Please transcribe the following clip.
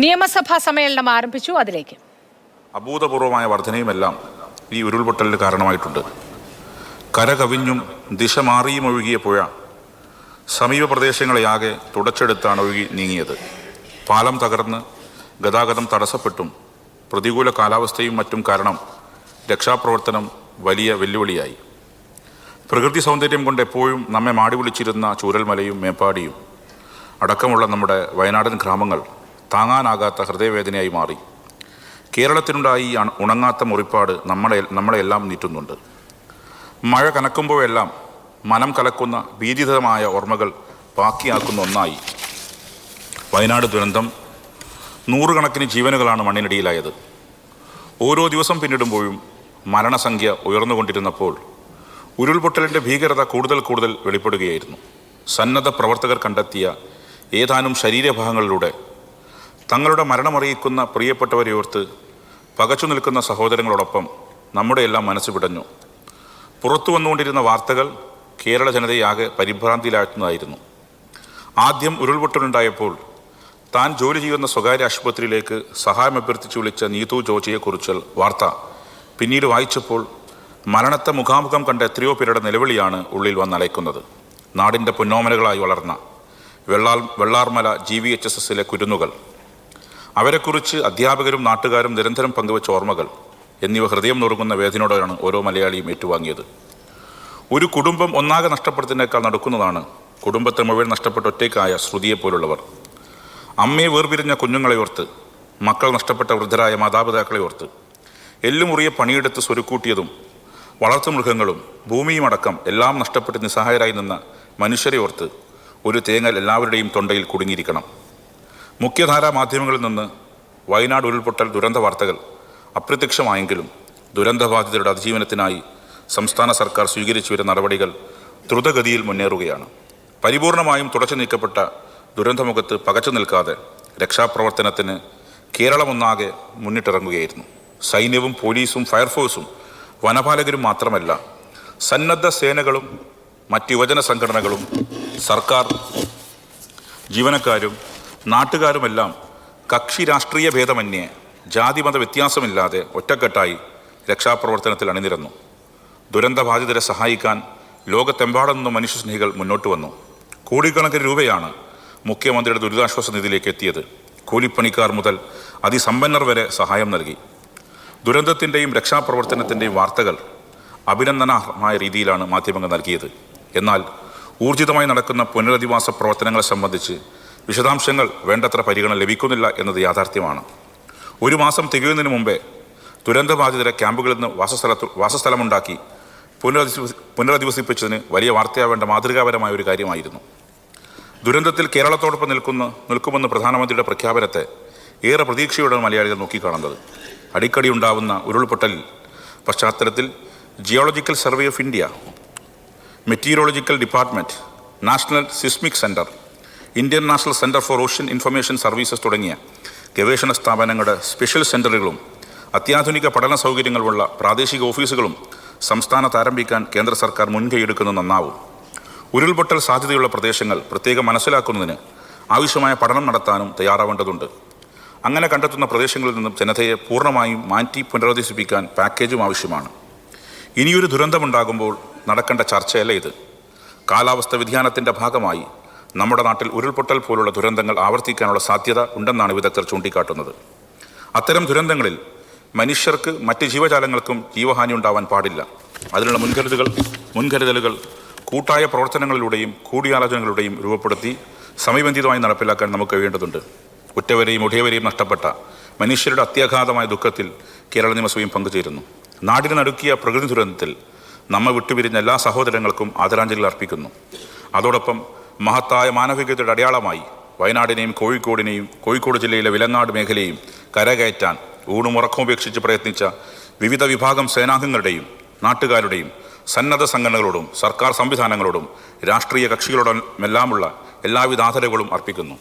നിയമസഭാ സമ്മേളനം ആരംഭിച്ചു. അതിലേക്ക് അഭൂതപൂർവമായ വർധനയുമെല്ലാം ഈ ഉരുൾപൊട്ടലിന് കാരണമായിട്ടുണ്ട്. കര കവിഞ്ഞും ദിശ മാറിയും ഒഴുകിയ പുഴ സമീപ പ്രദേശങ്ങളെയാകെ തുടച്ചെടുത്താണ് ഒഴുകി നീങ്ങിയത്. പാലം തകർന്ന് ഗതാഗതം തടസ്സപ്പെട്ടും പ്രതികൂല കാലാവസ്ഥയും മറ്റും കാരണം രക്ഷാപ്രവർത്തനം വലിയ വെല്ലുവിളിയായി. പ്രകൃതി സൗന്ദര്യം കൊണ്ട് എപ്പോഴും നമ്മെ മാടി വിളിച്ചിരുന്ന ചൂരൽമലയും മേപ്പാടിയും അടക്കമുള്ള നമ്മുടെ വയനാടൻ ഗ്രാമങ്ങൾ താങ്ങാനാകാത്ത ഹൃദയവേദനയായി മാറി. കേരളത്തിനുണ്ടായി ഉണങ്ങാത്ത മുറിപ്പാട് നമ്മളെല്ലാം നീറ്റുന്നുണ്ട്. മഴ കനക്കുമ്പോഴെല്ലാം മനം കലക്കുന്ന ഭീതിതമായ ഓർമ്മകൾ ബാക്കിയാക്കുന്ന ഒന്നായി വയനാട് ദുരന്തം. നൂറുകണക്കിന് ജീവനുകളാണ് മണ്ണിനടിയിലായത്. ഓരോ ദിവസം പിന്നിടുമ്പോഴും മരണസംഖ്യ ഉയർന്നുകൊണ്ടിരുന്നപ്പോൾ ഉരുൾപൊട്ടലിൻ്റെ ഭീകരത കൂടുതൽ വെളിപ്പെടുകയായിരുന്നു. സന്നദ്ധ പ്രവർത്തകർ കണ്ടെത്തിയ ഏതാനും ശരീരഭാഗങ്ങളിലൂടെ തങ്ങളുടെ മരണമറിയിക്കുന്ന പ്രിയപ്പെട്ടവരെ ഓർത്ത് പകച്ചു നിൽക്കുന്ന സഹോദരങ്ങളോടൊപ്പം നമ്മുടെ എല്ലാം മനസ്സ് പിടഞ്ഞു. പുറത്തു വന്നുകൊണ്ടിരുന്ന വാർത്തകൾ കേരള ജനതയാകെ പരിഭ്രാന്തിയിലാഴ്ത്തുന്നതായിരുന്നു. ആദ്യം ഉരുൾപൊട്ടലുണ്ടായപ്പോൾ താൻ ജോലി ചെയ്യുന്ന സ്വകാര്യ ആശുപത്രിയിലേക്ക് സഹായം അഭ്യർത്ഥിച്ചു വിളിച്ച നീതു ജോർജിയെക്കുറിച്ച് വാർത്ത പിന്നീട് വായിച്ചപ്പോൾ മരണത്തെ മുഖാമുഖം കണ്ട എത്രയോ പേരുടെ നിലവിളിയാണ് ഉള്ളിൽ വന്നലയ്ക്കുന്നത്. നാടിൻ്റെ പൊന്നോമനകളായി വളർന്ന വെള്ളാർമല GVHSSലെ കുരുന്നുകൾ, അവരെക്കുറിച്ച് അധ്യാപകരും നാട്ടുകാരും നിരന്തരം പങ്കുവച്ച ഓർമ്മകൾ എന്നിവ ഹൃദയം നുറുങ്ങുന്ന വേദനയോടെയാണ് ഓരോ മലയാളിയും ഏറ്റുവാങ്ങിയത്. ഒരു കുടുംബം ഒന്നാകെ നഷ്ടപ്പെടുന്നതിനേക്കാൾ നടക്കുന്നതാണ് കുടുംബത്തെ മുഴുവൻ നഷ്ടപ്പെട്ട ഒറ്റയ്ക്കായ ശ്രുതിയെപ്പോലുള്ളവർ. അമ്മയെ വേർപിരിഞ്ഞ കുഞ്ഞുങ്ങളെ ഓർത്ത്, മക്കൾ നഷ്ടപ്പെട്ട വൃദ്ധരായ മാതാപിതാക്കളെ ഓർത്ത്, എല്ലുമുറിയെ പണിയെടുത്ത് സ്വരുക്കൂട്ടിയതും വളർത്തുമൃഗങ്ങളും ഭൂമിയും അടക്കം എല്ലാം നഷ്ടപ്പെട്ട് നിസ്സഹായരായി നിന്ന മനുഷ്യരെ ഓർത്ത് ഒരു തേങ്ങൽ എല്ലാവരുടെയും തൊണ്ടയിൽ കുടുങ്ങിയിരിക്കണം. മുഖ്യധാരാ മാധ്യമങ്ങളിൽ നിന്ന് വയനാട് ഉരുൾപൊട്ടൽ ദുരന്ത വാർത്തകൾ അപ്രത്യക്ഷമായെങ്കിലും ദുരന്തബാധിതരുടെ അതിജീവനത്തിനായി സംസ്ഥാന സർക്കാർ സ്വീകരിച്ചു വരുന്ന നടപടികൾ ദ്രുതഗതിയിൽ മുന്നേറുകയാണ്. പരിപൂർണമായും തുടച്ചു നീക്കപ്പെട്ട ദുരന്തമുഖത്ത് പകച്ചു നിൽക്കാതെ രക്ഷാപ്രവർത്തനത്തിന് കേരളമൊന്നാകെ മുന്നിട്ടിറങ്ങുകയായിരുന്നു. സൈന്യവും പോലീസും ഫയർഫോഴ്സും വനപാലകരും മാത്രമല്ല, സന്നദ്ധ സേനകളും മറ്റ് യുവജന സംഘടനകളും സർക്കാർ ജീവനക്കാരും നാട്ടുകാരുമെല്ലാം കക്ഷി രാഷ്ട്രീയ ഭേദമന്യേ ജാതിമത വ്യത്യാസമില്ലാതെ ഒറ്റക്കെട്ടായി രക്ഷാപ്രവർത്തനത്തിൽ അണിനിരന്നു. ദുരന്തബാധിതരെ സഹായിക്കാൻ ലോകത്തെമ്പാടും നിന്ന് മനുഷ്യസ്നേഹികൾ മുന്നോട്ട് വന്നു. കോടിക്കണക്കിന് രൂപയാണ് മുഖ്യമന്ത്രിയുടെ ദുരിതാശ്വാസ നിധിയിലേക്ക് എത്തിയത്. കൂലിപ്പണിക്കാർ മുതൽ അതിസമ്പന്നർ വരെ സഹായം നൽകി. ദുരന്തത്തിൻ്റെയും രക്ഷാപ്രവർത്തനത്തിൻ്റെയും വാർത്തകൾ അഭിനന്ദനാർഹമായ രീതിയിലാണ് മാധ്യമങ്ങൾ നൽകിയത്. എന്നാൽ ഊർജിതമായി നടക്കുന്ന പുനരധിവാസ പ്രവർത്തനങ്ങളെ സംബന്ധിച്ച് വിശദാംശങ്ങൾ വേണ്ടത്ര പരിഗണന ലഭിക്കുന്നില്ല എന്നത് യാഥാർത്ഥ്യമാണ്. ഒരു മാസം തികയുന്നതിന് മുമ്പേ ദുരന്തബാധിതരെ ക്യാമ്പുകളിൽ നിന്ന് വാസസ്ഥലമുണ്ടാക്കി പുനരധിവസിപ്പിച്ചതിന് വലിയ വാർത്തയാവേണ്ട മാതൃകാപരമായ ഒരു കാര്യമായിരുന്നു. ദുരന്തത്തിൽ കേരളത്തോടൊപ്പം നിൽക്കുമെന്ന് പ്രധാനമന്ത്രിയുടെ പ്രഖ്യാപനത്തെ ഏറെ പ്രതീക്ഷയോടെ മലയാളികൾ നോക്കിക്കാണുന്നത്. അടിക്കടി ഉണ്ടാവുന്ന ഉരുൾപൊട്ടലിൽ പശ്ചാത്തലത്തിൽ geological survey of India, meteorological department, national seismic centre, Indian national centre for ocean information services തുടങ്ങിയ ഗവേഷണ സ്ഥാപനങ്ങളുടെ സ്പെഷ്യൽ സെൻ്ററുകളും അത്യാധുനിക പഠന സൗകര്യങ്ങളുള്ള പ്രാദേശിക ഓഫീസുകളും സംസ്ഥാനത്ത് ആരംഭിക്കാൻ കേന്ദ്ര സർക്കാർ മുൻകൈയെടുക്കുന്നത് നന്നാവും. ഉരുൾപൊട്ടൽ സാധ്യതയുള്ള പ്രദേശങ്ങൾ പ്രത്യേകം മനസ്സിലാക്കുന്നതിന് ആവശ്യമായ പഠനം നടത്താനും തയ്യാറാവേണ്ടതുണ്ട്. അങ്ങനെ കണ്ടെത്തുന്ന പ്രദേശങ്ങളിൽ നിന്നും ജനതയെ പൂർണ്ണമായും മാറ്റി പുനരധിവസിപ്പിക്കാൻ പാക്കേജും ആവശ്യമാണ്. ഇനിയൊരു ദുരന്തമുണ്ടാകുമ്പോൾ നടക്കേണ്ട ചർച്ചയല്ല ഇത്. കാലാവസ്ഥ വ്യതിയാനത്തിൻ്റെ ഭാഗമായി നമ്മുടെ നാട്ടിൽ ഉരുൾപൊട്ടൽ പോലുള്ള ദുരന്തങ്ങൾ ആവർത്തിക്കാനുള്ള സാധ്യത ഉണ്ടെന്നാണ് വിദഗ്ധർ ചൂണ്ടിക്കാട്ടുന്നത്. അത്തരം ദുരന്തങ്ങളിൽ മനുഷ്യർക്ക് മറ്റ് ജീവജാലങ്ങൾക്കും ജീവഹാനി ഉണ്ടാവാൻ പാടില്ല. അതിനുള്ള മുൻകരുതലുകൾ കൂട്ടായ പ്രവർത്തനങ്ങളിലൂടെയും കൂടിയാലോചനകളുടെയും രൂപപ്പെടുത്തി സമയബന്ധിതമായി നടപ്പിലാക്കാൻ നമുക്ക് കഴിയേണ്ടതുണ്ട്. ഉറ്റവരെയും ഒടിയവരെയും നഷ്ടപ്പെട്ട മനുഷ്യരുടെ അത്യാഘാതമായ ദുഃഖത്തിൽ കേരള നിയമസഭയും പങ്കുചേരുന്നു. നാടിന് നടുക്കിയ പ്രകൃതി ദുരന്തത്തിൽ നമ്മെ വിട്ടുപിരിഞ്ഞ എല്ലാ സഹോദരങ്ങൾക്കും ആദരാഞ്ജലികൾ അർപ്പിക്കുന്നു. അതോടൊപ്പം മഹത്തായ മാനവികതയുടെ അടയാളമായി വയനാടിനെയും കോഴിക്കോട് ജില്ലയിലെ വിലങ്ങാട് മേഖലയെയും കരകയറ്റാൻ ഊണും ഉറക്കവും ഉപേക്ഷിച്ച് പ്രയത്നിച്ച വിവിധ വിഭാഗം സേനാംഗങ്ങളുടെയും നാട്ടുകാരുടെയും സന്നദ്ധ സംഘടനകളോടും സർക്കാർ സംവിധാനങ്ങളോടും രാഷ്ട്രീയ കക്ഷികളോടുമെല്ലാമുള്ള എല്ലാവിധ ആദരവുകളും അർപ്പിക്കുന്നു.